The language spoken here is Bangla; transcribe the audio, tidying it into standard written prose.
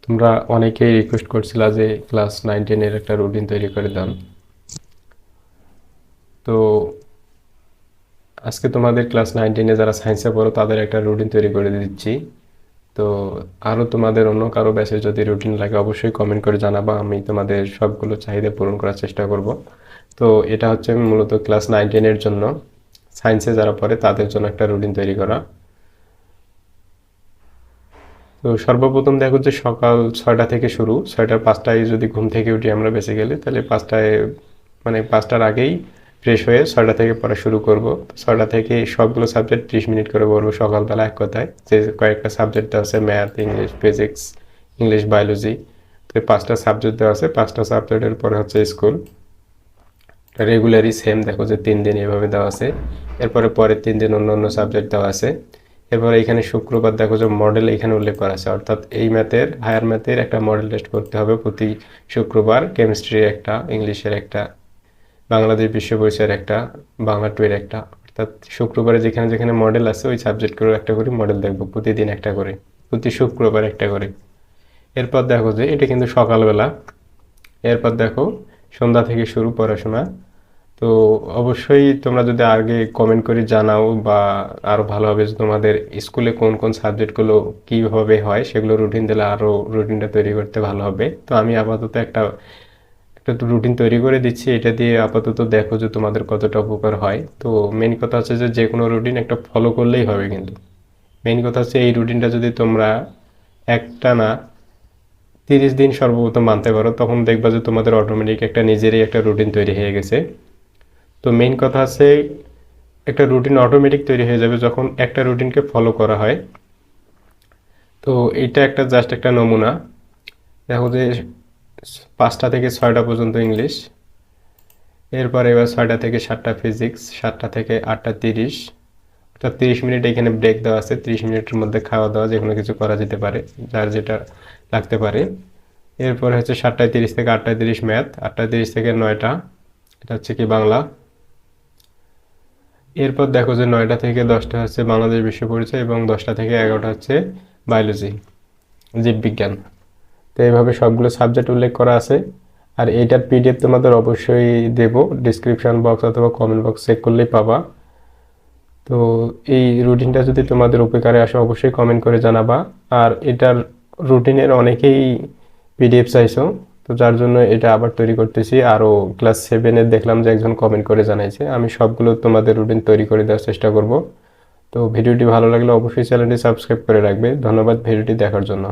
তোমরা অনেকেই রিকোয়েস্ট করছিলা যে ক্লাস 9-10 এর একটা রুটিন তৈরি করে দাও। তো আজকে তোমাদের ক্লাস 9-10 এ যারা সায়েন্সে পড়ো তাদের একটা রুটিন তৈরি করে দিচ্ছি। তো আরো তোমাদের অন্য কারো ব্যাচে যদি রুটিন লাগে অবশ্যই কমেন্ট করে জানাবা, আমি তোমাদের সবগুলো চাহিদা পূরণ করার চেষ্টা করব। তো এটা হচ্ছে মূলত ক্লাস 9-10 এর জন্য, সায়েন্সে যারা পড়ে তাদের জন্য একটা রুটিন তৈরি করা। তো সর্বপ্রথম দেখো যে সকাল 6টা থেকে শুরু, 6টার 5টায় যদি ঘুম থেকে উঠি আমরা বেসিক্যালি, তাহলে 5টায় মানে 5টার আগেই ফ্রেশ হয়ে 6টা থেকে পড়া শুরু করব। 6টা থেকে সবগুলো সাবজেক্ট 30 মিনিট করে পড়বো সকালবেলা, এক কথায় যে কয়েকটা সাবজেক্ট দেওয়া আছে, math, English, physics, English, biology. তো এই 5টা সাবজেক্ট দেওয়া আছে, 5টা সাবজেক্টের পরে হচ্ছে স্কুল। রেগুলারই সেম দেখো যে 3 দিন এভাবে দেওয়া আছে। এরপরে পরের 3 দিন অন্য অন্য সাবজেক্ট দেওয়া আছে। এরপরে এখানে শুক্রবার দেখো যে মডেল এখানে উল্লেখ করা আছে, অর্থাৎ এই ম্যাথের, হায়ার ম্যাথের একটা মডেল টেস্ট করতে হবে প্রতি শুক্রবার। কেমিস্ট্রির একটা, ইংলিশের একটা, বাংলাদেশ বিশ্ব পরিচয়ের একটা, বাংলা 2 এর একটা। অর্থাৎ শুক্রবারে যেখানে যেখানে মডেল আছে ওই সাবজেক্টগুলোর একটা করে মডেল দেখবো, প্রতিদিন একটা করে, প্রতি শুক্রবার একটা করে। এরপর দেখো যে এটা কিন্তু সকালবেলা। এরপর দেখো সন্ধ্যা থেকে শুরু পড়াশোনা। তো অবশ্যই তোমরা যদি আগে কমেন্ট করে জানাও, বা আরো ভালো হবে যে তোমাদের স্কুলে কোন কোন সাবজেক্টগুলো কিভাবে হয় সেগুলো রুটিন দিলে আরো রুটিনটা তৈরি করতে ভালো হবে। তো আমি আপাতত একটা একটা রুটিন তৈরি করে দিচ্ছি, এটা দিয়ে আপাতত দেখো যে তোমাদের কতটা উপকার হয়। তো মেইন কথা হচ্ছে যে যে কোনো রুটিন একটা ফলো করলেই হবে, কিন্তু মেইন কথা হচ্ছে এই রুটিনটা যদি তোমরা একটা না 30 দিন সর্বপ্রথম মানতে পারো, তখন দেখবা যে তোমাদের অটোমেটিক একটা নিজেরই একটা রুটিন তৈরি হয়ে গেছে। তো মেইন কথা আছে, একটা রুটিন অটোমেটিক তৈরি হয়ে যাবে যখন একটা রুটিনকে ফলো করা হয়। তো এটা একটা জাস্ট একটা নমুনা। দেখো যে 5টা থেকে 6টা পর্যন্ত ইংলিশ, এরপর এবার 6টা থেকে 7টা ফিজিক্স, 7টা থেকে 8টা 30, অর্থাৎ 30 মিনিট এখানে ব্রেক দেওয়া আছে। 30 মিনিটের মধ্যে খাওয়া দাওয়া যে কোনো কিছু করা যেতে পারে, যার যেটা লাগতে পারে। এরপর হচ্ছে 7টা 30 থেকে 8টা 30 ম্যাথ, 8টা 30 থেকে 9টা, এটা হচ্ছে কি বাংলা। এরপর দেখো যে 9টা থেকে 10টা হচ্ছে বাংলাদেশ বিশ্ব পরিচয়, এবং 10টা থেকে 11টা হচ্ছে বায়োলজি, জীববিজ্ঞান। তো এইভাবে সবগুলো সাবজেক্ট উল্লেখ করা আছে। আর এইটার পিডিএফ তোমাদের অবশ্যই দেব, ডিসক্রিপশন বক্স অথবা কমেন্ট বক্স চেক করলেই পাবা। তো এই রুটিনটা যদি তোমাদের উপকারে আসে অবশ্যই কমেন্ট করে জানাবা। আর এটার রুটিনের অনেকেই পিডিএফ চাইছো, তো যার জন্য এটা আবার তৈরি করতেছি। আরও ক্লাস 7-এর দেখলাম যে একজন কমেন্ট করে জানাইছে, আমি সবগুলো তোমাদের রুটিন তৈরি করে দেওয়ার চেষ্টা করব। তো ভিডিওটি ভালো লাগলে অবশ্যই চ্যানেলটি সাবস্ক্রাইব করে রাখবে। ধন্যবাদ ভিডিওটি দেখার জন্য।